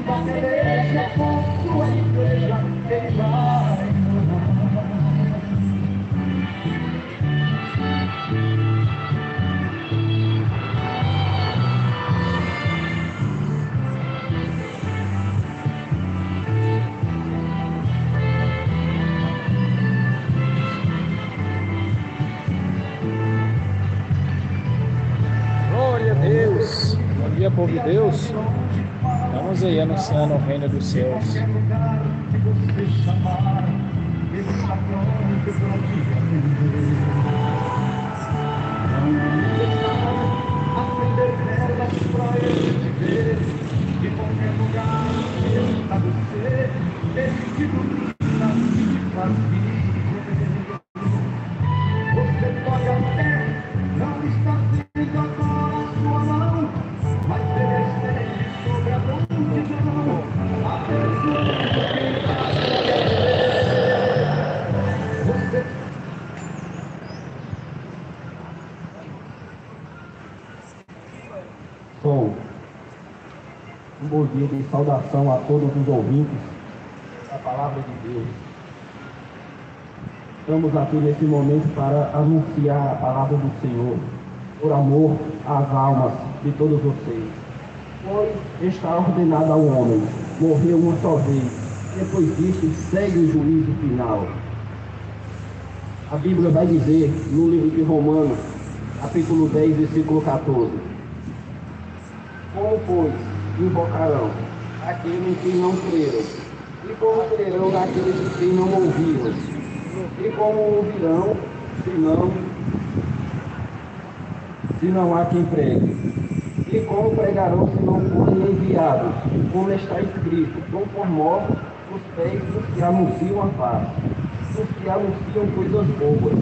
igreja, com tua igreja, ele vai morar. Glória a Deus, bom dia, povo de Deus. Vamos aí anunciando o reino dos céus. Você pode até não estar vendo agora a sua mão, mas percebe sobre a multidão a pessoa que está você. Som. Um bom dia de saudação a todos os ouvintes da Palavra de Deus. Estamos aqui nesse momento para anunciar a palavra do Senhor, por amor às almas de todos vocês. Pois está ordenado ao homem morrer uma só vez, depois disso segue o juízo final. A Bíblia vai dizer no livro de Romanos, capítulo 10, versículo 14: como, pois, invocarão aqueles que não creram? E como crerão naqueles que não ouviram? E como ouvirão, se não há quem pregue? E como pregarão se não forem enviados? Como está escrito: são formosos os pés dos que anunciam a paz, dos que anunciam coisas boas,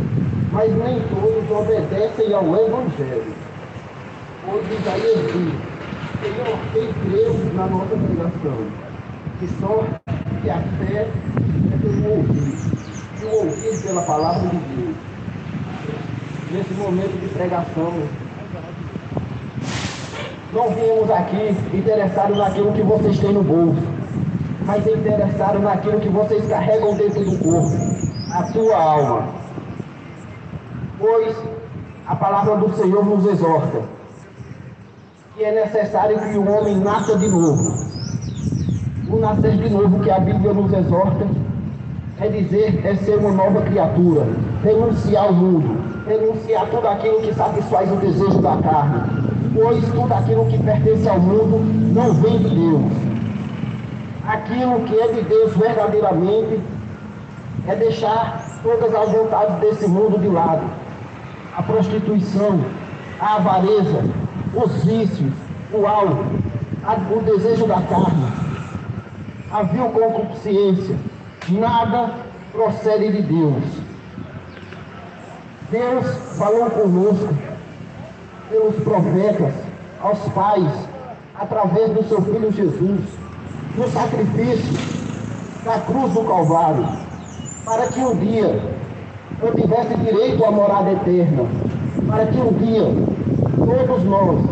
mas nem todos obedecem ao Evangelho. Pois Isaías diz: Senhor, quem creu na nossa pregação? De sorte que a fé é pelo ouvir, e o ouvir pela palavra de Deus. Nesse momento de pregação, não viemos aqui interessados naquilo que vocês têm no bolso, mas interessados naquilo que vocês carregam dentro do corpo, a tua alma. Pois a palavra do Senhor nos exorta que é necessário que o homem nasça de novo. O nascer de novo que a Bíblia nos exorta é dizer, é ser uma nova criatura, renunciar ao mundo, renunciar tudo aquilo que satisfaz o desejo da carne, pois tudo aquilo que pertence ao mundo não vem de Deus. Aquilo que é de Deus verdadeiramente é deixar todas as vontades desse mundo de lado, a prostituição, a avareza, os vícios, o álcool, o desejo da carne, a vil concupiscência. Nada procede de Deus. Deus falou conosco pelos profetas, aos pais, através do seu Filho Jesus, no sacrifício da cruz do Calvário, para que um dia eu tivesse direito à morada eterna, para que um dia todos nós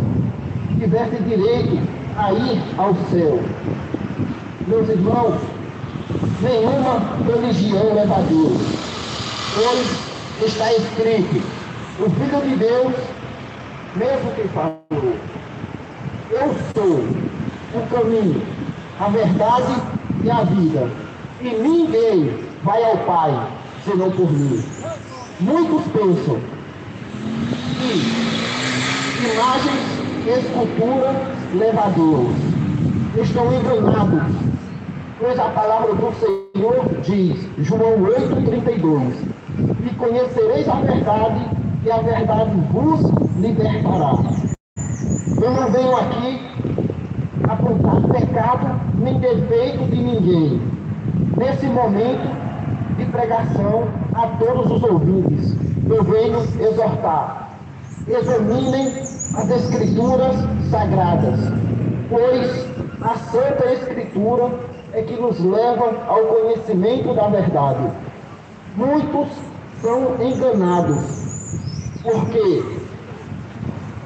tivessem direito a ir ao céu. Meus irmãos, nenhuma religião leva a Deus, pois está escrito: o Filho de Deus, mesmo que falou, eu sou o caminho, a verdade e a vida, e ninguém vai ao Pai senão por mim. Muitos pensam que imagens, esculturas levam a Deus. Estão enganados, pois a palavra do Senhor diz, João 8,32: e conhecereis a verdade, e a verdade vos libertará. Eu não venho aqui apontar pecado nem defeito de ninguém. Nesse momento de pregação a todos os ouvintes, eu venho exortar: examinem as Escrituras Sagradas, pois a Santa Escritura é que nos leva ao conhecimento da verdade. Muitos são enganados, porque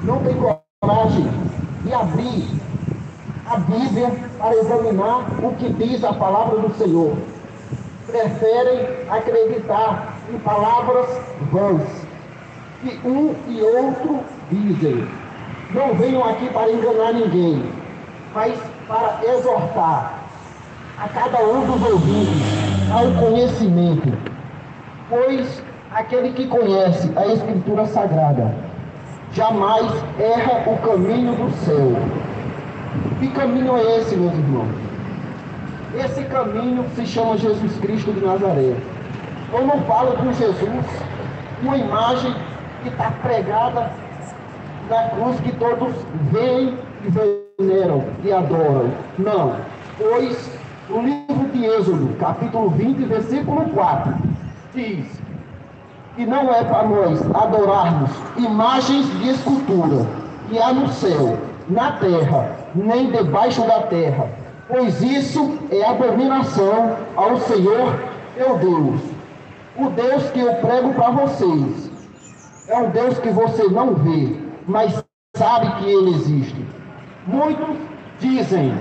não têm coragem de abrir a Bíblia para examinar o que diz a palavra do Senhor. Preferem acreditar em palavras vãs que um e outro dizem. Não venham aqui para enganar ninguém, mas para exortar a cada um dos ouvintes ao conhecimento, pois aquele que conhece a Escritura Sagrada jamais erra o caminho do céu. Que caminho é esse, meus irmãos? Esse caminho se chama Jesus Cristo de Nazaré. Eu não falo com Jesus, uma imagem que está pregada na cruz que todos veem e veneram e adoram. Não, pois o livro de Êxodo, capítulo 20, versículo 4, diz que não é para nós adorarmos imagens de escultura que há no céu, na terra, nem debaixo da terra, pois isso é abominação ao Senhor teu Deus. O Deus que eu prego para vocês é um Deus que você não vê, mas sabe que ele existe. Muitos dizem,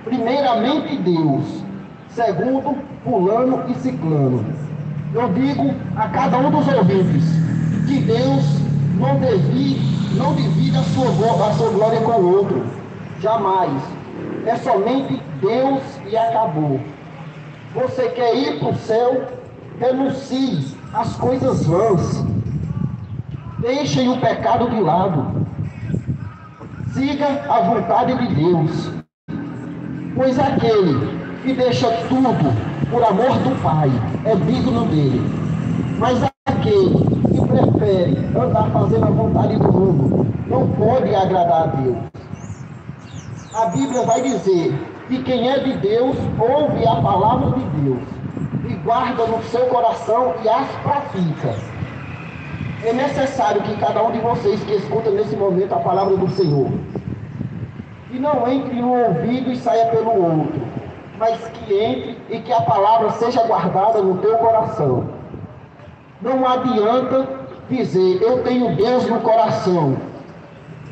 primeiramente Deus, segundo fulano e ciclano. Eu digo a cada um dos ouvintes que Deus não divide a sua glória com o outro, jamais. É somente Deus e acabou. Você quer ir para o céu? Renuncie às coisas vãs. Deixem o pecado de lado. Siga a vontade de Deus. Pois aquele que deixa tudo por amor do Pai é digno dele. Mas aquele que prefere andar fazendo a vontade do mundo não pode agradar a Deus. A Bíblia vai dizer que quem é de Deus ouve a palavra de Deus e guarda no seu coração e as pratica. É necessário que cada um de vocês que escuta nesse momento a palavra do Senhor, que não entre no ouvido e saia pelo outro, mas que entre e que a palavra seja guardada no teu coração. Não adianta dizer, eu tenho Deus no coração.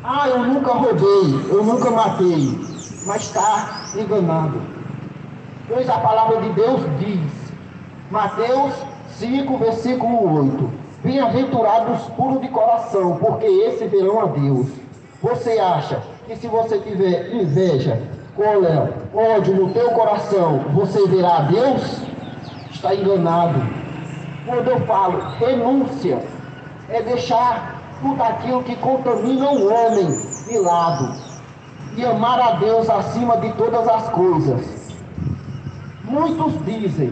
Ah, eu nunca roubei, eu nunca matei, mas está enganado. Pois a palavra de Deus diz, Mateus 5, versículo 8, bem-aventurados os puros de coração, porque esses verão a Deus. Você acha que se você tiver inveja, cólera, ódio no teu coração, você verá a Deus? Está enganado. Quando eu falo renúncia, é deixar tudo aquilo que contamina o homem de lado e amar a Deus acima de todas as coisas. Muitos dizem,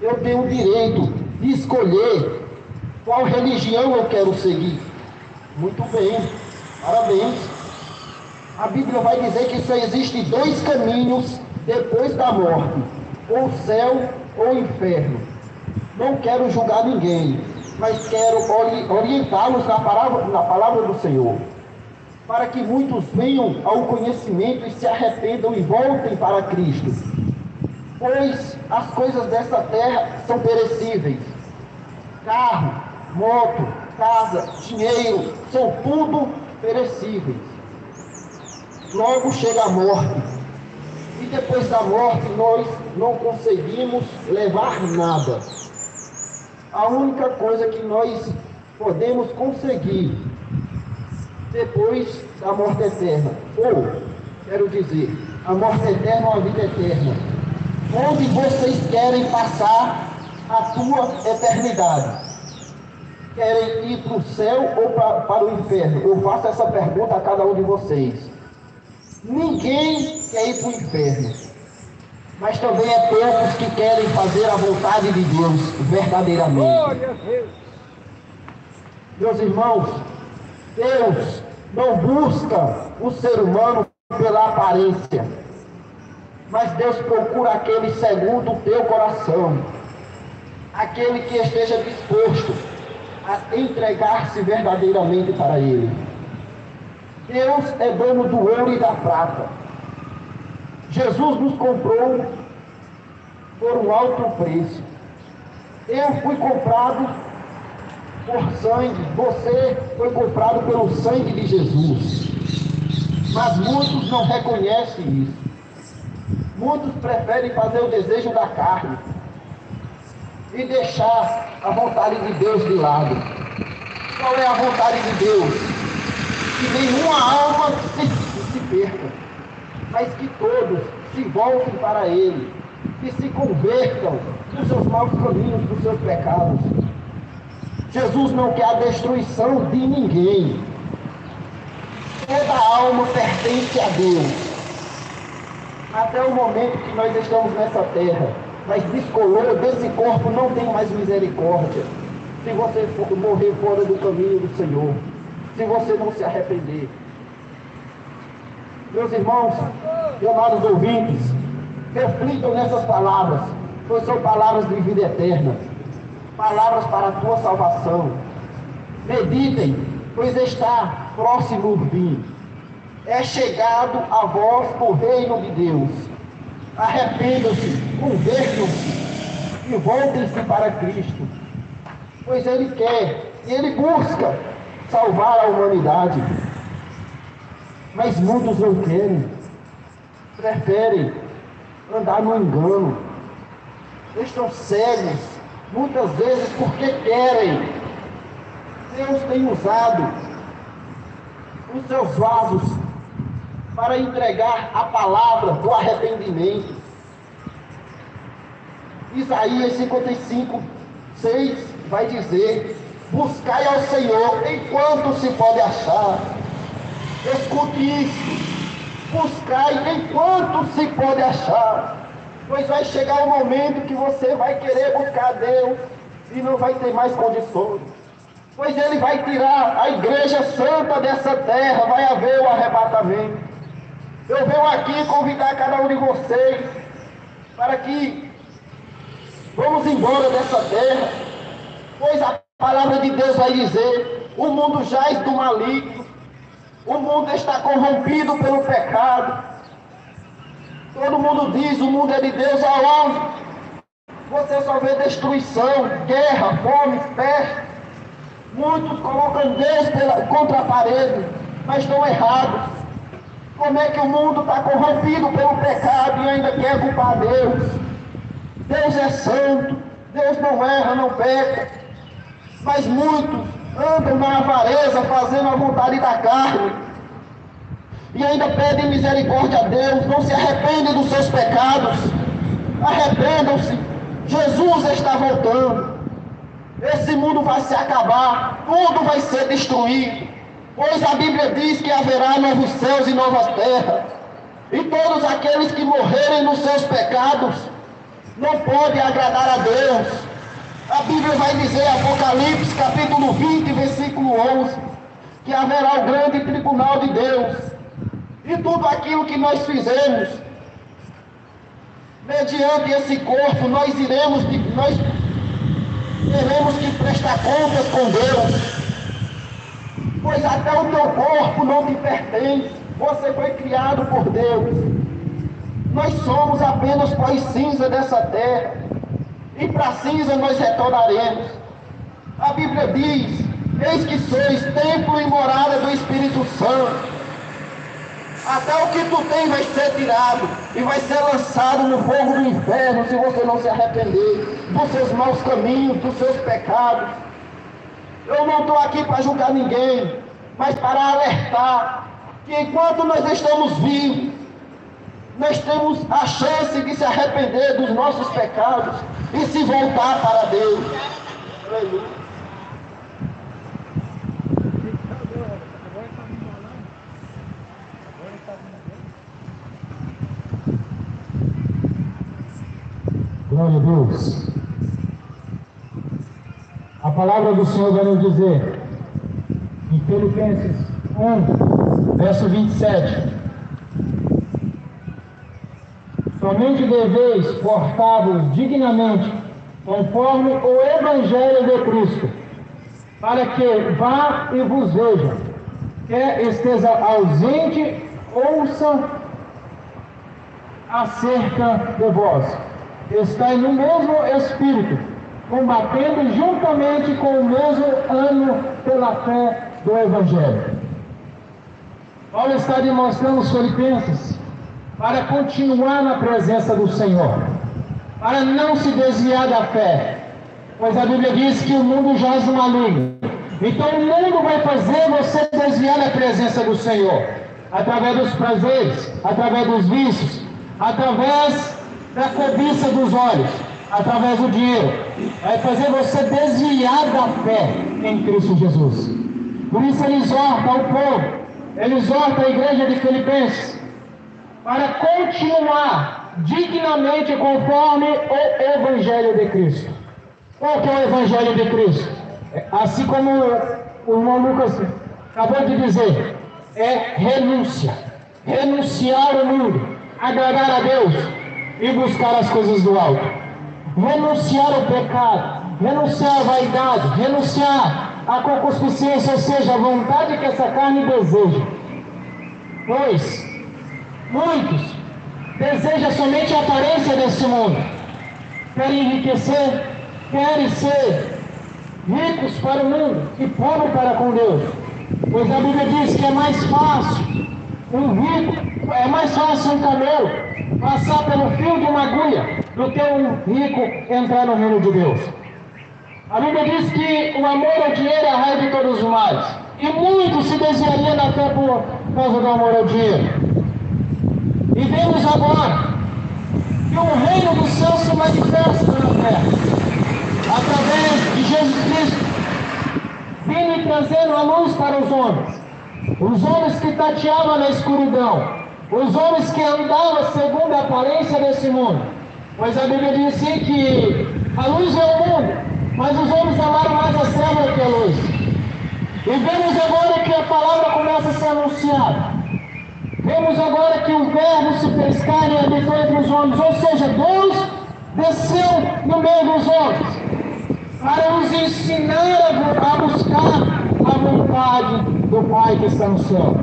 eu tenho o direito de escolher qual religião eu quero seguir. Muito bem, parabéns. A Bíblia vai dizer que só existem dois caminhos depois da morte, ou céu ou inferno. Não quero julgar ninguém, mas quero orientá-los na palavra do Senhor, para que muitos venham ao conhecimento e se arrependam e voltem para Cristo. Pois as coisas desta terra são perecíveis. Carro, moto, casa, dinheiro, são tudo perecíveis. Logo chega a morte. E depois da morte nós não conseguimos levar nada. A única coisa que nós podemos conseguir depois da morte eterna, ou, quero dizer, a morte eterna ou a vida eterna, onde vocês querem passar a sua eternidade? Querem ir para o céu ou para o inferno? Eu faço essa pergunta a cada um de vocês. Ninguém quer ir para o inferno, mas também é poucos que querem fazer a vontade de Deus verdadeiramente. Glória a Deus. Meus irmãos, Deus não busca o ser humano pela aparência, mas Deus procura aquele segundo o teu coração, aquele que esteja disposto a entregar-se verdadeiramente para Ele. Deus é dono do ouro e da prata. Jesus nos comprou por um alto preço. Eu fui comprado por sangue, você foi comprado pelo sangue de Jesus. Mas muitos não reconhecem isso. Muitos preferem fazer o desejo da carne e deixar a vontade de Deus de lado. Qual é a vontade de Deus? Que nenhuma alma se perca, mas que todos se voltem para Ele, que se convertam dos seus maus caminhos, dos seus pecados. Jesus não quer a destruição de ninguém. Toda alma pertence a Deus. Até o momento que nós estamos nessa terra, mas descolou desse corpo, não tem mais misericórdia. Se você morrer fora do caminho do Senhor, se você não se arrepender. Meus irmãos, amados ouvintes, reflitam nessas palavras, pois são palavras de vida eterna, palavras para a tua salvação. Meditem, pois está próximo o fim. É chegado a vós o reino de Deus. Arrependam-se, convertam-se e voltem-se para Cristo, pois Ele quer e Ele busca salvar a humanidade. Mas muitos não querem, preferem andar no engano, estão cegos, muitas vezes porque querem. Deus tem usado os seus vasos para entregar a palavra do arrependimento. Isaías 55, 6 vai dizer: buscai ao Senhor enquanto se pode achar. Escute isso, buscai enquanto se pode achar, pois vai chegar o momento que você vai querer buscar a Deus e não vai ter mais condições, pois Ele vai tirar a igreja santa dessa terra, vai haver o arrebatamento. Eu venho aqui convidar cada um de vocês para que vamos embora dessa terra, pois a palavra de Deus vai dizer: o mundo jaz do maligno, o mundo está corrompido pelo pecado. Todo mundo diz: o mundo é de Deus. Aonde? Você só vê destruição, guerra, fome, peste. Muitos colocam Deus contra a parede, mas estão errados. Como é que o mundo está corrompido pelo pecado e ainda quer culpar Deus? Deus é santo, Deus não erra, não peca. Mas muitos andam na avareza, fazendo a vontade da carne, e ainda pedem misericórdia a Deus, não se arrependem dos seus pecados. Arrependam-se, Jesus está voltando. Esse mundo vai se acabar, tudo vai ser destruído, pois a Bíblia diz que haverá novos céus e novas terras, e todos aqueles que morrerem nos seus pecados não podem agradar a Deus. A Bíblia vai dizer, Apocalipse capítulo 20, versículo 11, que haverá o grande tribunal de Deus, e tudo aquilo que nós fizemos mediante esse corpo, nós teremos que prestar contas com Deus, pois até o teu corpo não te pertence, você foi criado por Deus. Nós somos apenas pó e cinza dessa terra, e para a cinza nós retornaremos. A Bíblia diz: eis que sois templo e morada do Espírito Santo. Até o que tu tem vai ser tirado e vai ser lançado no fogo do inferno, se você não se arrepender dos seus maus caminhos, dos seus pecados. Eu não estou aqui para julgar ninguém, mas para alertar que enquanto nós estamos vivos, nós temos a chance de se arrepender dos nossos pecados e se voltar para Deus. Aleluia. Glória a Deus. A palavra do Senhor vai nos dizer, em Filipenses 1, verso 27, somente deveis portar-vos dignamente, conforme o Evangelho de Cristo, para que vá e vos veja, quer esteja ausente, ouça acerca de vós. Estai no mesmo Espírito, combatendo juntamente com o mesmo ânimo pela fé do Evangelho. Paulo está demonstrando aos Filipenses para continuar na presença do Senhor, para não se desviar da fé, pois a Bíblia diz que o mundo jaz no maligno. Então o mundo vai fazer você desviar da presença do Senhor, através dos prazeres, através dos vícios, através da cobiça dos olhos, através do dinheiro. Vai fazer você desviar da fé em Cristo Jesus. Por isso ele exorta ao povo, ele exorta a igreja de Filipenses para continuar dignamente conforme o Evangelho de Cristo. Qual que é o Evangelho de Cristo? Assim como o irmão Lucas acabou de dizer, é renúncia. Renunciar ao mundo, agradar a Deus e buscar as coisas do alto. Renunciar ao pecado, renunciar à vaidade, renunciar à concupiscência, ou seja, a vontade que essa carne deseja. Pois muitos desejam somente a aparência desse mundo, querem enriquecer, querem ser ricos para o mundo e pobres para com Deus. Pois a Bíblia diz que é mais fácil um rico, é mais fácil um camelo passar pelo fio de uma agulha do que um rico entrar no reino de Deus. A Bíblia diz que o amor ao dinheiro é a raiz de todos os males. E muitos se desviariam da fé por causa do amor ao dinheiro. E vemos agora que o reino do céu se manifesta na terra, através de Jesus Cristo, vindo e trazendo a luz para os homens. Os homens que tateavam na escuridão, os homens que andavam segundo a aparência desse mundo. Pois a Bíblia diz assim que a luz é o mundo, mas os homens amaram mais as trevas do que a luz. E vemos agora que a palavra começa a ser anunciada. Vemos agora que o verbo se fez carne e habitou entre os homens, ou seja, Deus desceu no meio dos homens para os ensinar a buscar a vontade do Pai que está no céu.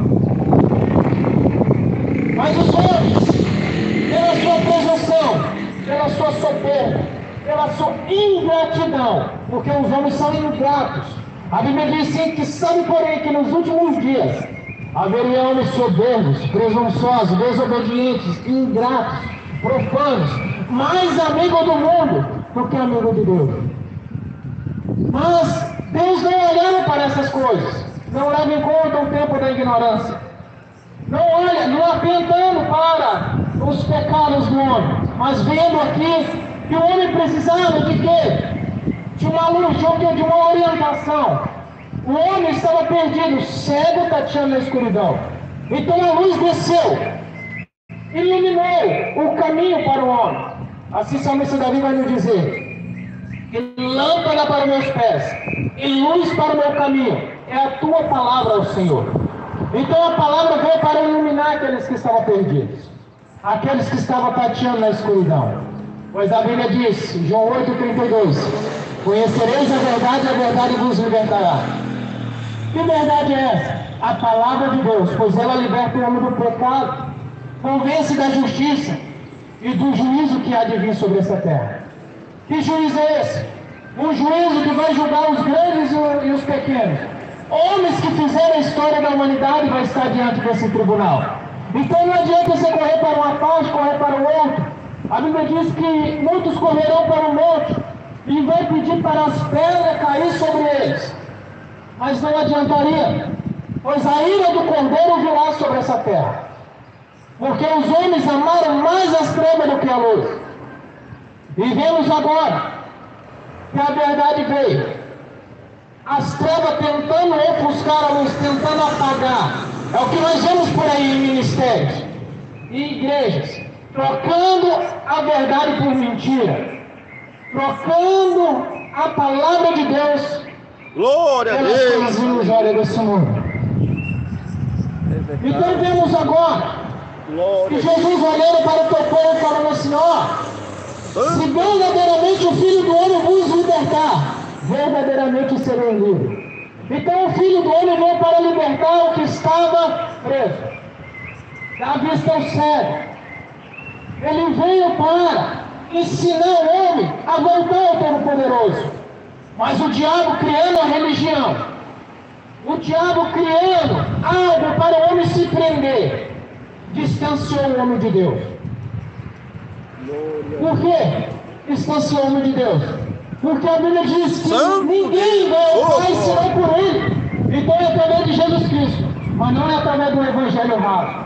Mas os homens, pela sua presunção, pela sua soberba, pela sua ingratidão, porque os homens são ingratos. A Bíblia diz sim que sabe, porém, que nos últimos dias haveria homens soberbos, presunçosos, desobedientes, ingratos, profanos, mais amigos do mundo do que amigo de Deus. Mas Deus não olhava para essas coisas, não leva em conta o tempo da ignorância, não olha, não atentando para os pecados do homem, mas vendo aqui que o homem precisava de quê? De uma luz, de uma orientação. O homem estava perdido, cego, tateando na escuridão. Então a luz desceu, iluminou o caminho para o homem. Assim o salmista Davi vai nos dizer: que lâmpada para os meus pés e luz para o meu caminho é a tua palavra, ó Senhor. Então a palavra veio para iluminar aqueles que estavam perdidos, aqueles que estavam tateando na escuridão. Pois a Bíblia diz, João 8,32: conhecereis a verdade vos libertará. Que verdade é essa? A palavra de Deus, pois ela liberta o homem do pecado, convence da justiça e do juízo que há de vir sobre essa terra. Que juízo é esse? Um juízo que vai julgar os grandes e os pequenos. Homens que fizeram a história da humanidade vai estar diante desse tribunal. Então não adianta você correr para uma parte, correr para o outro. A Bíblia diz que muitos correrão para o monte e vai pedir para as pedras cair sobre eles. Mas não adiantaria, pois a ira do Cordeiro virá sobre essa terra. Porque os homens amaram mais as trevas do que a luz. E vemos agora que a verdade veio. As trevas tentando ofuscar a luz, tentando apagar. É o que nós vemos por aí em ministérios e igrejas, trocando a verdade por mentira, trocando a palavra de Deus glória a pelas coisas ilusórias desse mundo. Então vemos agora que Jesus, olhando para o teu povo, falando assim: ó, se verdadeiramente o Filho do Homem vos libertar, verdadeiramente serei livre. Então o Filho do Homem veio para libertar o que estava preso, da vista ao cego. Ele veio para ensinar o homem a voltar ao Todo-Poderoso. Mas o diabo, criando a religião, O diabo, criando algo para o homem se prender, distanciou o homem de Deus. Por quê? Distanciou o homem de Deus. Porque a Bíblia diz que ninguém vê o Pai senão por Ele. Então é através de Jesus Cristo, mas não é através do Evangelho raro.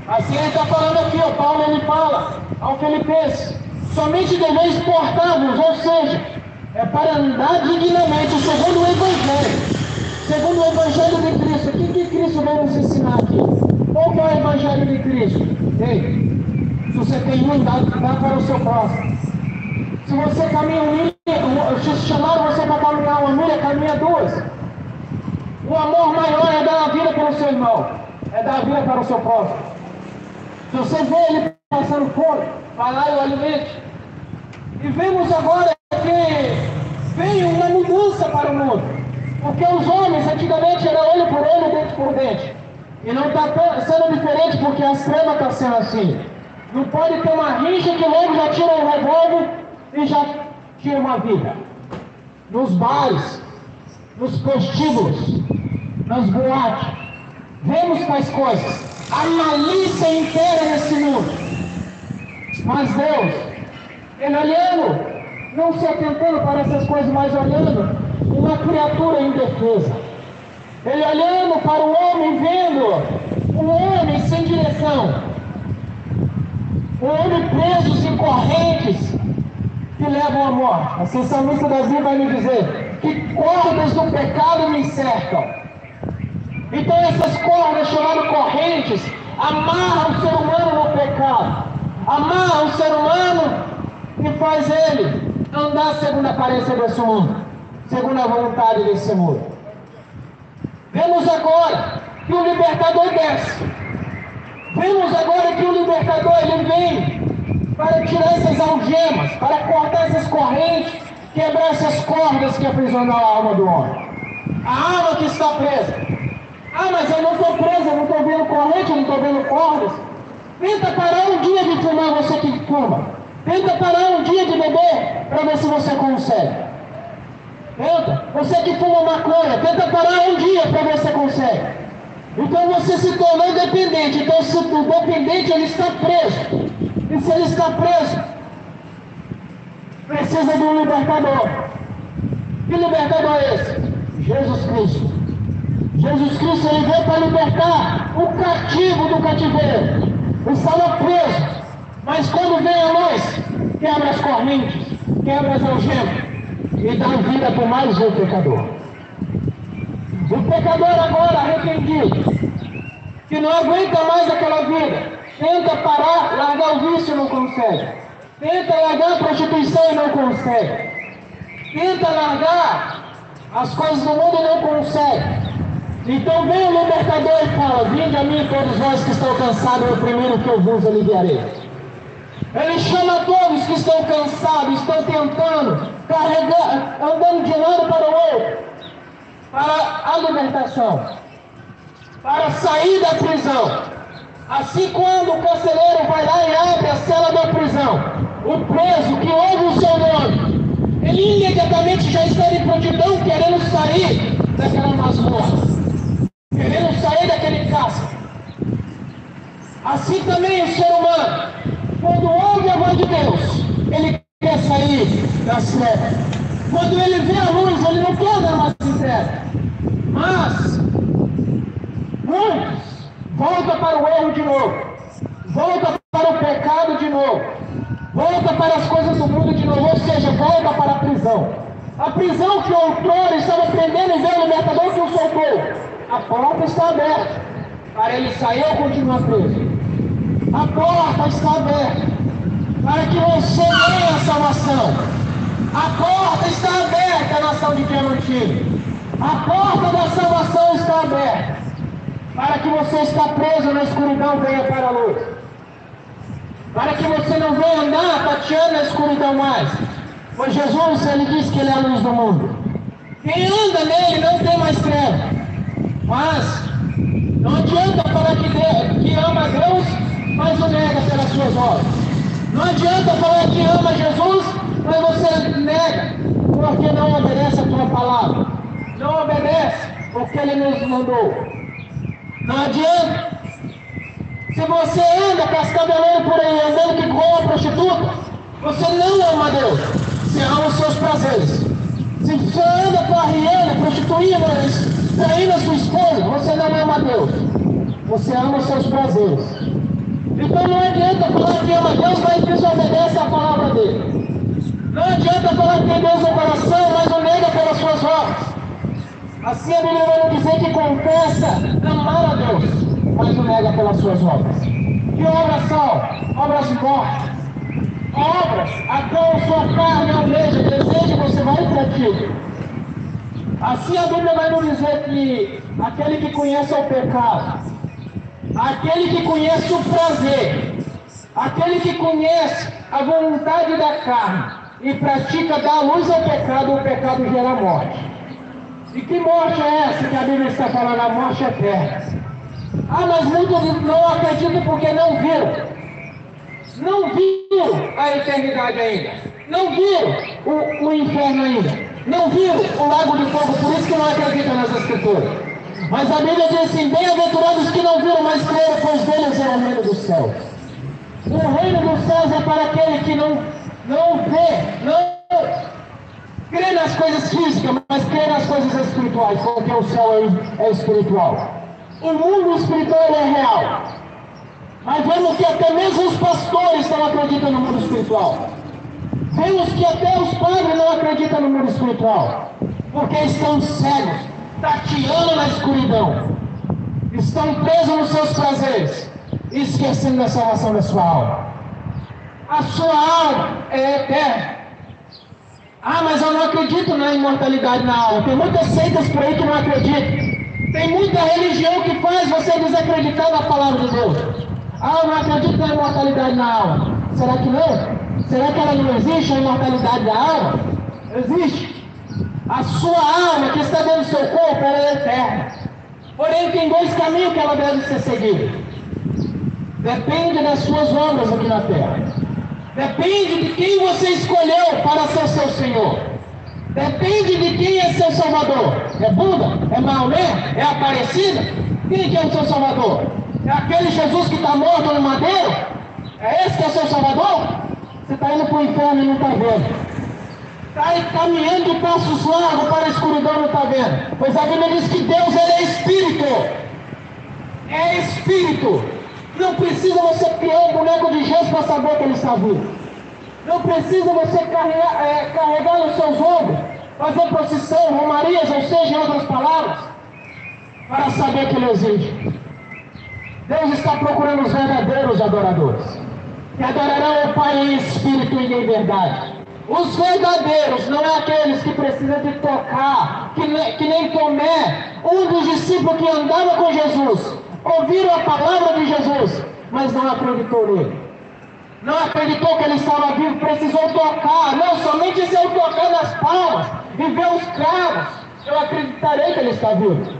Assim ele está falando aqui, o Paulo ele fala ao Filipenses: somente deveis portar-vos, ou seja, é para andar dignamente segundo o Evangelho. Segundo o Evangelho de Cristo. O que Cristo veio nos ensinar aqui? Qual que é o Evangelho de Cristo? Ei, se você tem um, dá para o seu próximo. Se você caminha uma milha, se chamaram você para caminhar uma milha, caminha duas. O amor maior é dar a vida pelo seu irmão, é dar a vida para o seu próximo. Se você vê ele passando fome, vai lá e o alimente. E vemos agora que veio uma mudança para o mundo. Porque os homens antigamente era olho por olho, dente por dente. E não está sendo diferente porque a trama está sendo assim. Não pode ter uma rixa que logo já tira um revólver e já tira uma vida. Nos bares, nos prostíbulos, nas boates, vemos tais coisas. A malícia inteira nesse mundo. Mas Deus, Ele olhando, não se atentando para essas coisas, mas olhando uma criatura indefesa. Ele olhando para o homem, vendo um homem sem direção, um homem preso em correntes que levam à morte. Assim, o salmista Davi vai me dizer que cordas do pecado me cercam. Então essas cordas chamadas correntes amarram o ser humano no pecado, amarram o ser humano e faz ele andar segundo a aparência desse mundo, segundo a vontade desse mundo. Vemos agora que o libertador desce. Vemos agora que o libertador ele vem para tirar essas algemas, para cortar essas correntes, quebrar essas cordas que aprisionam a alma do homem. A alma que está presa. Ah, mas eu não estou preso, eu não estou vendo corrente, eu não estou vendo cordas. Tenta parar um dia de fumar, você que fuma. Tenta parar um dia de beber, para ver se você consegue. Tenta. Você que fuma maconha, tenta parar um dia para ver se você consegue. Então você se tornou dependente. Então se o dependente ele está preso. E se ele está preso, precisa de um libertador. Que libertador é esse? Jesus Cristo. Jesus Cristo ele veio para libertar o cativo do cativeiro. Estava preso. Mas quando vem a luz, quebra as correntes, quebra as algemas e dá vida para mais um pecador. O pecador agora arrependido, que não aguenta mais aquela vida, tenta parar, largar o vício e não consegue. Tenta largar a prostituição e não consegue. Tenta largar as coisas do mundo e não consegue. Então vem o libertador e fala: vinde a mim todos vós que estão cansados e oprimidos, que eu vos aliviarei. Ele chama todos que estão cansados, estão tentando, carregar, andando de um lado para o outro, para a libertação, para sair da prisão. Assim, quando o carcereiro vai lá e abre a cela da prisão, o preso que ouve o seu nome, ele imediatamente já está em prontidão, querendo sair daquela masmorra, querendo sair daquele cárcere. Assim também o ser humano, quando ouve a voz de Deus, ele quer sair das trevas. Quando ele vê a luz, ele não quer andar mais em trevas. Mas muitos voltam para o erro de novo, volta para o pecado de novo, volta para as coisas do mundo de novo, ou seja, volta para a prisão. A prisão que outrora estava prendendo e veio o libertador que o soltou. A porta está aberta para ele sair ou continuar preso. A porta está aberta para que você tenha a salvação. A porta está aberta, nação de Diamantino. A porta da salvação está aberta para que você está preso na escuridão venha para a luz. Para que você não venha andar tateando na escuridão mais. Pois Jesus, ele diz que ele é a luz do mundo. Quem anda nele não tem mais treva. Mas não adianta falar que ama Deus, mas o nega pelas suas obras. Não adianta falar que ama Jesus, mas você nega, porque não obedece a tua palavra. Não obedece, porque que Ele nos mandou. Não adianta. Se você anda cascabeleiro por aí, andando que com a prostituta, você não ama Deus. Você ama os seus prazeres. Se você anda parreando, prostituindo, traindo a sua esposa, você não ama Deus. Você ama os seus prazeres. Então não adianta falar que ama Deus, mas desobedece a palavra dele. Não adianta falar que tem Deus no coração, mas o nega pelas suas obras. Assim a Bíblia vai nos dizer que confessa amar a Deus, mas o nega pelas suas obras. Que obras são? Obras mortas. Obras a qual sua carne almeja, deseja, você vai e pratica. Assim a Bíblia vai nos dizer que aquele que conhece o pecado, aquele que conhece o prazer, aquele que conhece a vontade da carne e pratica dar luz ao pecado, o pecado gera morte. E que morte é essa que a Bíblia está falando? A morte eterna. Ah, mas muitos não acreditam porque não viram. Não viram a eternidade ainda. Não viram o inferno ainda. Não viram o lago de fogo, por isso que não acreditam nas Escrituras. Mas a Bíblia diz assim: bem-aventurados que não viram, mas creram, pois deles é o reino dos céus. O reino dos céus é para aquele que não vê, não crê nas coisas físicas, mas crê nas coisas espirituais, porque o céu é espiritual. O mundo espiritual é real. Mas vemos que até mesmo os pastores não acreditam no mundo espiritual. Vemos que até os padres não acreditam no mundo espiritual, porque estão cegos, tateando na escuridão, estão presos nos seus prazeres, esquecendo da salvação da sua alma. A sua alma é eterna. Ah, mas eu não acredito na imortalidade na alma. Tem muitas seitas por aí que não acreditam. Tem muita religião que faz você desacreditar na palavra de Deus. Ah, eu não acredito na imortalidade na alma. Será que não? Será que ela não existe, a imortalidade da alma? Existe. A sua alma que está dentro do seu corpo, ela é eterna. Porém, tem dois caminhos que ela deve ser seguida. Depende das suas obras aqui na terra. Depende de quem você escolheu para ser seu Senhor. Depende de quem é seu Salvador. É Buda? É Maomé? É Aparecida? Quem que é o seu Salvador? É aquele Jesus que está morto no madeiro? É esse que é o seu Salvador? Você está indo para o inferno e não está vendo. Está caminhando de passos largos para a escuridão e não está vendo. Pois a Bíblia diz que Deus ele é Espírito. É Espírito. Não precisa você criar um boneco de gesso para saber que ele está vivo. Não precisa você carregar nos seus ombros, fazer procissão, romarias, ou seja, em outras palavras, para saber que ele existe. Deus está procurando os verdadeiros adoradores, que adorarão o Pai em espírito e em verdade. Os verdadeiros não é aqueles que precisam de tocar, que nem Tomé, um dos discípulos que andava com Jesus, ouviram a palavra de Jesus, mas não acreditou nele. Não acreditou que ele estava vivo, precisou tocar. Não, somente se eu tocar nas palmas e ver os cravos, eu acreditarei que ele está vivo.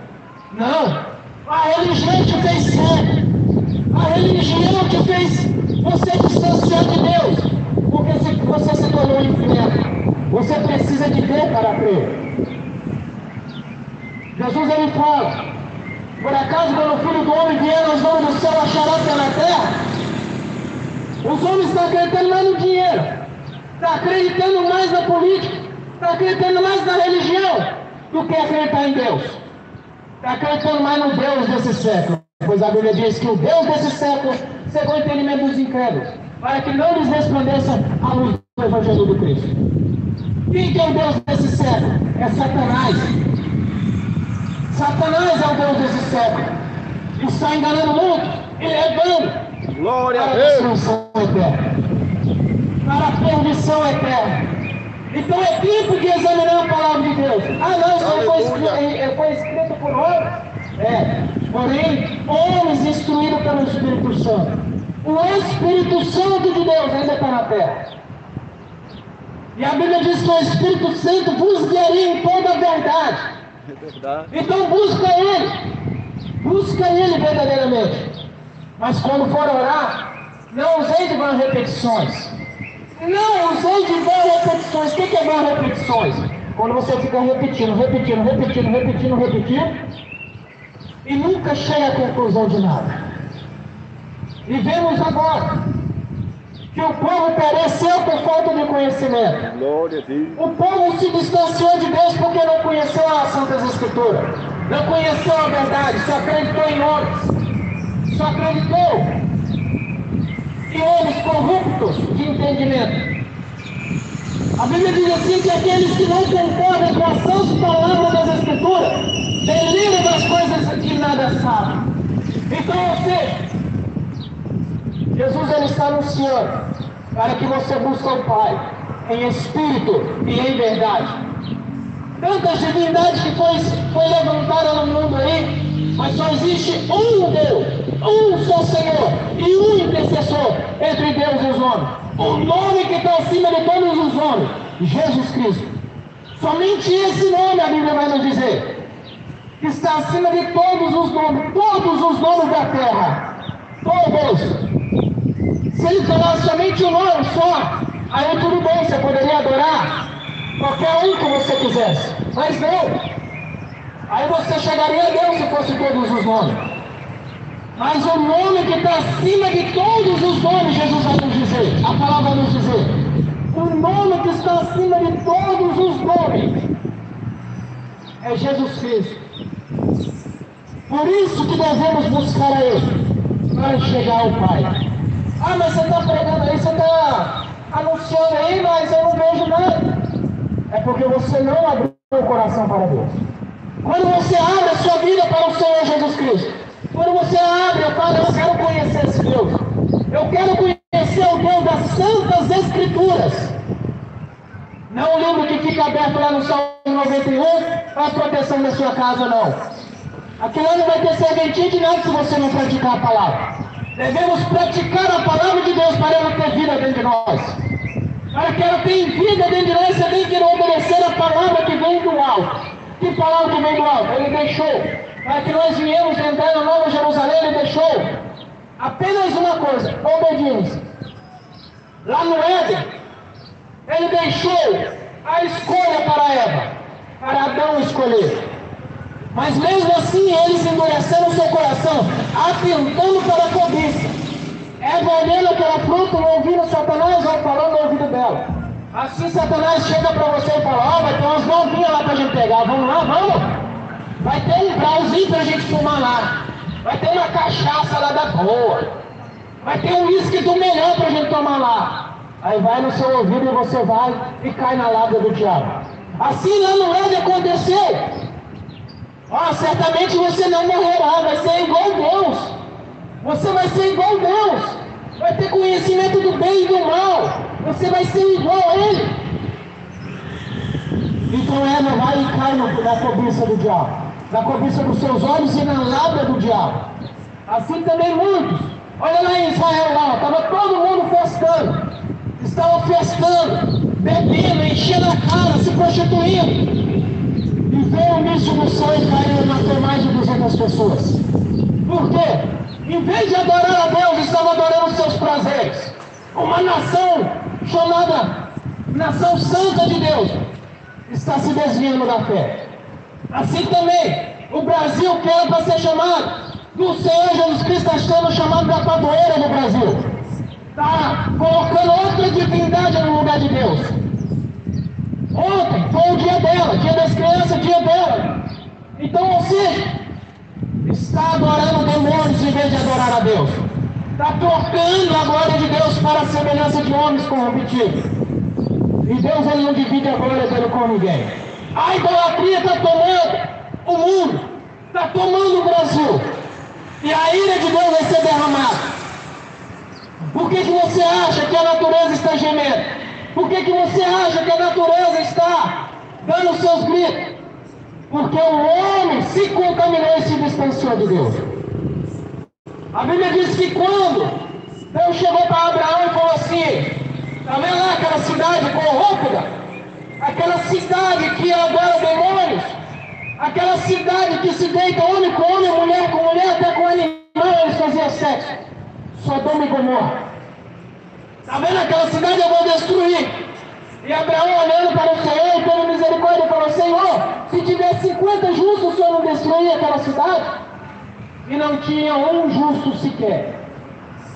Não. A religião te fez cego. A religião te fez você distanciar de Deus. Porque você se tornou um inferno. Você precisa de ver para crer. Jesus ele fala: por acaso quando o Filho do Homem vier, os homens do céu acharão que é na terra? Os homens estão acreditando mais no dinheiro, estão acreditando mais na política, estão acreditando mais na religião do que acreditar em Deus. Está acreditando mais no Deus desse século, pois a Bíblia diz que o Deus desse século cegou o entendimento dos incrédulos, para que não lhes resplandeça a luz do Evangelho do Cristo. Quem que é o Deus desse século? É Satanás. Satanás é o Deus desse século. Está enganando muito e levando Glória para a a Deus. destruição eterna, para a perdição eterna. Então é tempo de examinar a palavra de Deus. Ah, não, isso foi escrito por homens. Porém, homens instruídos pelo Espírito Santo. O Espírito Santo de Deus ainda está na terra. E a Bíblia diz que o Espírito Santo vos guiaria em toda a verdade. Então busca Ele verdadeiramente. Mas quando for orar, não usei de vãs repetições. Não usei de vãs repetições. O que é vãs repetições? quando você fica repetindo, e nunca chega à conclusão de nada. E vemos agora que o povo pereceu por falta de conhecimento. Glória a Deus. O povo se distanciou de Deus porque não conheceu as Santas Escrituras, não conheceu a verdade, só acreditou em homens, só acreditou em homens corruptos de entendimento. A Bíblia diz assim que aqueles que não concordam com as sãs palavras das Escrituras deliram das coisas que nada sabem. Então, ou seja, Jesus ele está anunciando para que você busque o Pai em espírito e em verdade. Tantas divindades que foi levantada no mundo aí, mas só existe um Deus, um só Senhor e um intercessor entre Deus e os homens. O nome que está acima de todos os nomes, Jesus Cristo. Somente esse nome a Bíblia vai nos dizer, que está acima de todos os nomes da terra. Todos. Se ele falasse somente um nome só, aí tudo bem, você poderia adorar qualquer um que você quisesse. Mas não. Aí você chegaria a Deus se fosse todos os nomes. Mas o nome que está acima de todos os nomes, Jesus vai nos dizer, a palavra vai nos dizer. O nome que está acima de todos os nomes é Jesus Cristo. Por isso que devemos buscar a Ele, para chegar ao Pai. Ah, mas você está pregando aí, você está anunciando aí, mas eu não vejo nada. É porque você não abriu o coração para Deus. Quando você abre a sua vida para o Senhor Jesus Cristo, quando você abre e fala, eu quero conhecer esse Deus, eu quero conhecer o Deus das Santas Escrituras, não o livro que fica aberto lá no Salmo 91 para a proteção da sua casa, não. Aquilo lá não vai ter serventia de nada se você não praticar a palavra. Devemos praticar a palavra de Deus para ela ter vida dentro de nós. Para que ela tenha vida dentro de nós, você tem que obedecer a palavra que vem do alto. Que palavra que vem do alto? Ele deixou. Para que nós viemos entrar na Nova Jerusalém, Ele deixou apenas uma coisa, obediência. Lá no Éden, Ele deixou a escolha para Eva, para Adão escolher. Mas mesmo assim, eles endureceram o seu coração, atentando para a cobiça. Eva olhando aquela fruta, ouvindo Satanás falando no ouvido dela. Assim Satanás chega para você e fala, vai ter umas novinhas lá para a gente pegar, vamos lá, vamos? Vai ter um brauzinho para a gente fumar lá. Vai ter uma cachaça lá da boa. Vai ter um uísque do melhor para a gente tomar lá. Aí vai no seu ouvido e você vai e cai na lábia do diabo. Assim lá no Éden aconteceu. Certamente você não morrerá, vai ser igual Deus. Você vai ser igual Deus. Vai ter conhecimento do bem e do mal. Você vai ser igual a Ele. Então Eva vai e cai na cobiça do diabo, na cobiça dos seus olhos e na lábia do diabo. Assim também muitos. Olha lá em Israel, lá, estava todo mundo festando. Estavam festando, bebendo, enchendo a cara, se prostituindo. E veio o míssil do céu e caiu e matou mais de 200 pessoas. Por quê? Em vez de adorar a Deus, estava adorando os seus prazeres. Uma nação chamada Nação Santa de Deus está se desviando da fé. Assim também, o Brasil, que era para ser chamado do Senhor Jesus Cristo, está sendo chamado da padroeira no Brasil. Está colocando outra divindade no lugar de Deus. Ontem foi o dia dela, dia das crianças, dia dela. Então, ou seja, está adorando demônios em vez de adorar a Deus. Está trocando a glória de Deus para a semelhança de homens corrompidos. E Deus ele não divide a glória dele com ninguém. A idolatria está tomando o mundo, está tomando o Brasil. E a ira de Deus vai ser derramada. Por que você acha que a natureza está gemendo? Por que você acha que a natureza está dando seus gritos? Porque o homem se contaminou e se distanciou de Deus. A Bíblia diz que quando Deus chegou para Abraão e falou assim, está vendo lá aquela cidade corrupta? Aquela cidade que adora demônios? Aquela cidade que se deita homem com homem, mulher com mulher, até com animal eles faziam sexo. Sodoma e Gomorra. Está vendo aquela cidade? Eu vou destruir. E Abraão, olhando para o Senhor, tendo misericórdia, falou: Senhor, se tivesse 50 justos, o Senhor não destruía aquela cidade? E não tinha um justo sequer.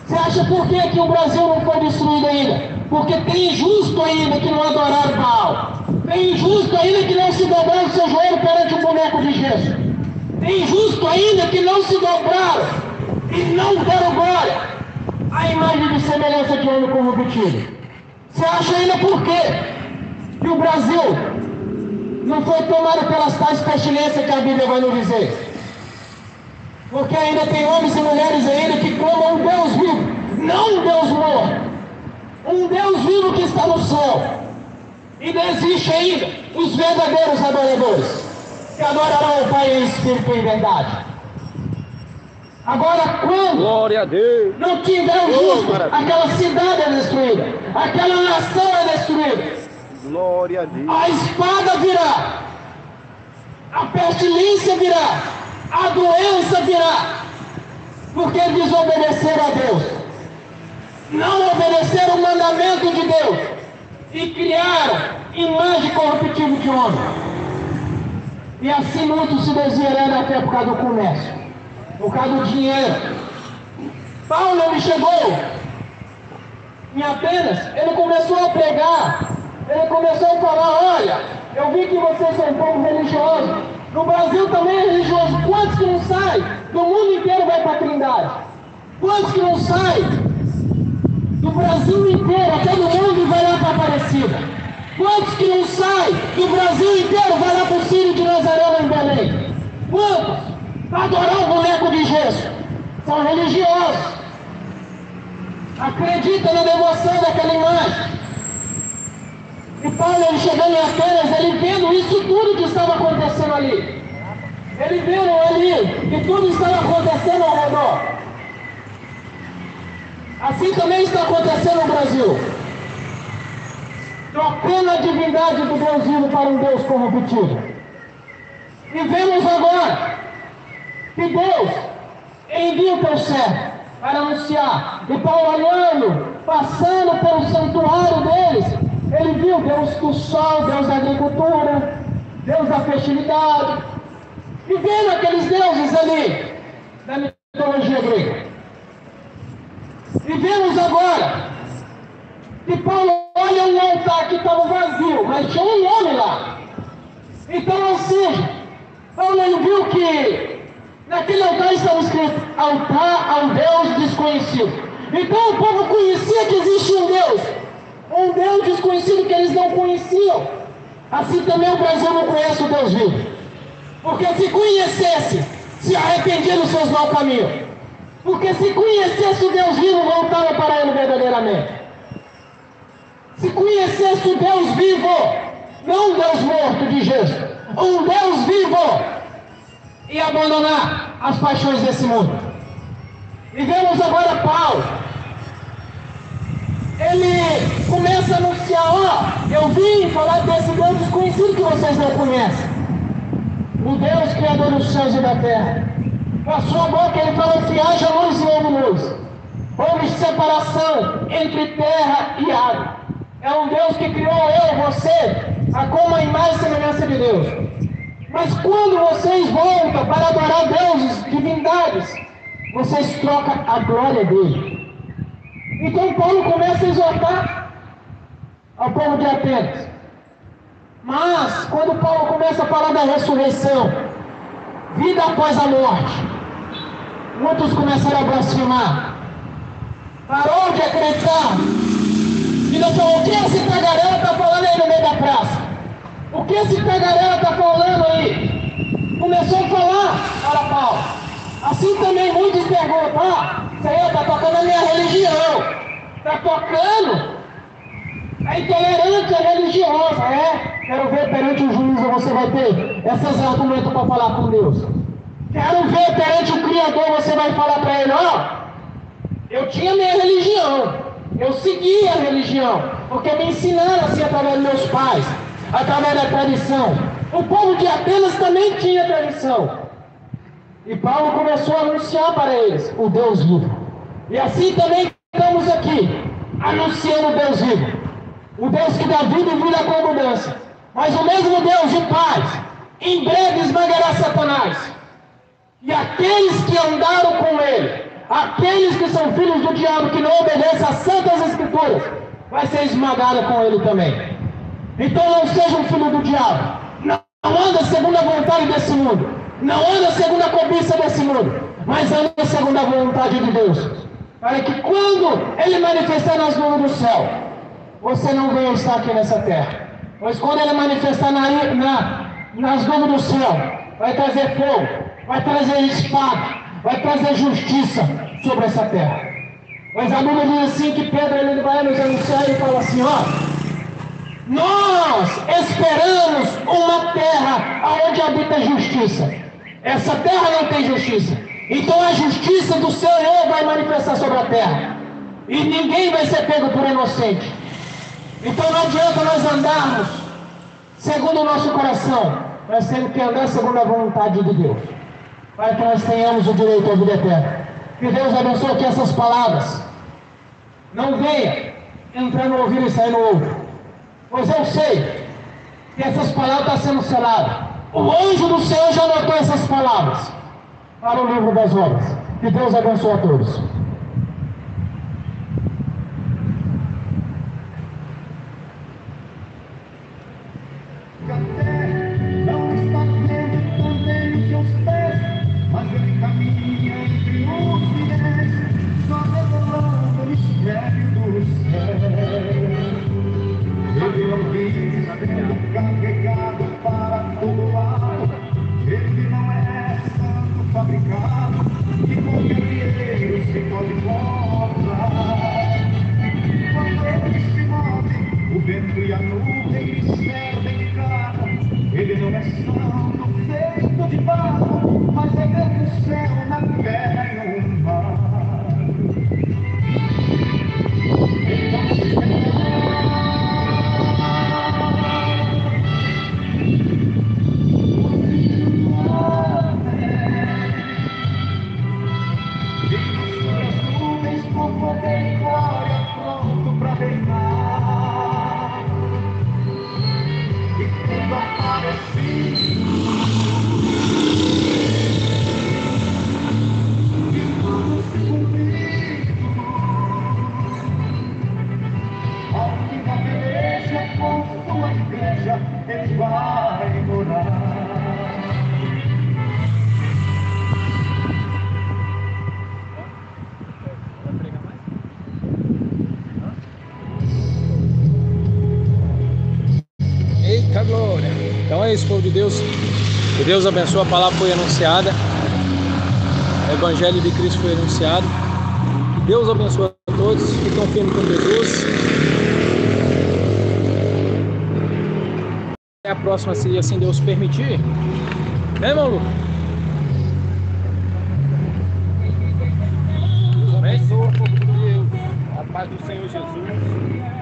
Você acha por que o Brasil não foi destruído ainda? Porque tem justo ainda que não adoraram Baal. Tem justo ainda que não se dobraram o seu joelho perante o boneco de gesso. Tem justo ainda que não se dobraram e não deram glória à imagem de semelhança de homem corruptível. Você acha ainda por quê que o Brasil não foi tomado pelas tais pestilências que a Bíblia vai nos dizer? Porque ainda tem homens e mulheres ainda que clamam um Deus vivo, não um Deus morto. Um Deus vivo que está no céu. E não existe ainda os verdadeiros adoradores, que adorarão o Pai em espírito e em verdade. Agora, quando Glória a Deus, não tiver o justo, aquela cidade é destruída, aquela nação é destruída. glória a Deus. A espada virá, a pestilência virá, a doença virá, porque desobedeceram a Deus, não obedeceram o mandamento de Deus e criaram imagem corruptível de homem. E assim muitos se desviaram até por causa do comércio, por causa do dinheiro. Paulo, ele chegou em Atenas, ele começou a pregar, ele começou a falar: olha, eu vi que vocês são um povo religioso, no Brasil também é religioso. Quantos que não saem? Do mundo inteiro vai para a Trindade. Quantos que não saem? Do Brasil inteiro, até do mundo vai lá para a Aparecida. Quantos que não saem? Do Brasil inteiro vai lá para o Círio de Nazaré, lá em Belém. Quantos? Para adorar o boneco de gesso. São religiosos. Acredita na devoção daquela imagem. E Paulo, ele chegando em Atenas, ele vendo isso tudo que estava acontecendo ali. Ele vendo ali que tudo estava acontecendo ao redor. Assim também está acontecendo no Brasil. Trocando a divindade do Deus vivo para um Deus corruptível. E vemos agora que Deus envia o teu servo para anunciar. E Paulo, olhando, passando pelo santuário deles, ele viu Deus do sol, Deus da agricultura, Deus da fertilidade, e vendo aqueles deuses ali da mitologia grega. E vemos agora que Paulo olha um altar que estava vazio, mas tinha um homem lá. Então, ou seja, Paulo, ele viu que naquele altar estava escrito: altar ao Deus desconhecido. Então o povo conhecia que existia um Deus desconhecido que eles não conheciam. Assim também o Brasil não conhece o Deus vivo. Porque se conhecesse, se arrependia dos seus maus caminhos. Porque se conhecesse o Deus vivo, voltava para ele verdadeiramente. Se conhecesse o Deus vivo, não um Deus morto de Jesus, um Deus vivo, e abandonar as paixões desse mundo. E vemos agora Paulo. Ele começa a anunciar: ó, eu vim falar desse Deus desconhecido que vocês não conhecem. O Deus criador dos céus e da terra. Com a sua boca ele fala que haja luz e houve luz. Houve separação entre terra e água. É um Deus que criou eu, você, como a imagem e semelhança de Deus. Mas quando vocês voltam para adorar deuses, divindades, vocês trocam a glória dele. Então Paulo começa a exortar ao povo de Atenas. Mas quando Paulo começa a falar da ressurreição, vida após a morte, muitos começaram a blasfemar. Parou de acreditar. E não falou: o que esse tagarela está falando aí no meio da praça? O que esse tagarela está falando aí? Começou a falar para Paulo. Assim também muitos perguntam: Senhor, está tocando a minha religião. Está tocando a intolerância religiosa. Quero ver perante o juízo você vai ter esses argumentos para falar com Deus. Quero ver perante o Criador você vai falar para ele: eu tinha minha religião, eu segui a religião, porque me ensinaram assim através dos meus pais, através da tradição. O povo de Atenas também tinha tradição. E Paulo começou a anunciar para eles o Deus vivo. E assim também estamos aqui, anunciando o Deus vivo. o Deus que dá vida e vida com abundância. Mas o mesmo Deus de paz, em breve esmagará Satanás. E aqueles que andaram com ele, aqueles que são filhos do diabo, que não obedecem às santas escrituras, vai ser esmagado com ele também. Então não seja um filho do diabo. Não anda segundo a vontade desse mundo. Não anda segundo a cobiça desse mundo. Mas anda segundo a vontade de Deus. Para que quando ele manifestar nas nuvens do céu, você não venha estar aqui nessa terra. Pois quando ele manifestar nas nuvens do céu, vai trazer fogo, vai trazer espada, vai trazer justiça sobre essa terra. Pois a Bíblia diz assim que Pedro ele vai nos anunciar e fala assim, ó, nós esperamos uma terra onde habita justiça. Essa terra não tem justiça. Então a justiça do Senhor vai manifestar sobre a terra. E ninguém vai ser pego por inocente. Então não adianta nós andarmos segundo o nosso coração. Nós temos que andar segundo a vontade de Deus. Para que nós tenhamos o direito à vida eterna. Que Deus abençoe aqui essas palavras. Não venha entrar no ouvido e sair no outro. Pois eu sei que essas palavras estão sendo seladas. O anjo do Senhor já anotou essas palavras para o livro das obras. Que Deus abençoe a todos. Carregado para todo lado, ele não é santo fabricado, que qualquer guerreiro se pode comprar. Quando ele se move, o vento e a nuvem servem de carro. Ele não é santo feito de barro, mas é grande no céu, na terra e no mar. Ele vai morar. Eita glória! Então é isso, povo de Deus. Que Deus abençoe, a palavra foi anunciada. O Evangelho de Cristo foi anunciado. Que Deus abençoe a todos. Ficam firmes com Jesus. Até a próxima, se assim Deus permitir. Né, irmão Lu? Deus abençoe, povo de Deus. A paz do Senhor Jesus.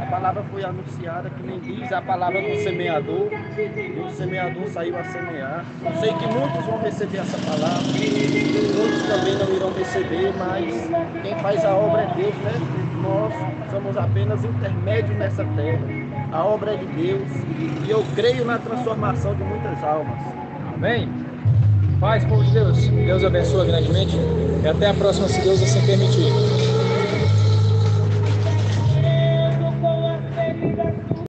A palavra foi anunciada, que nem diz a palavra do semeador. E o semeador saiu a semear. Eu sei que muitos vão receber essa palavra. Muitos também não irão receber, mas quem faz a obra é Deus, né? Nós somos apenas intermédios nessa terra. A obra é de Deus. E eu creio na transformação de muitas almas. Amém? Paz, povo de Deus. Deus abençoe grandemente. E até a próxima, se Deus assim permitir.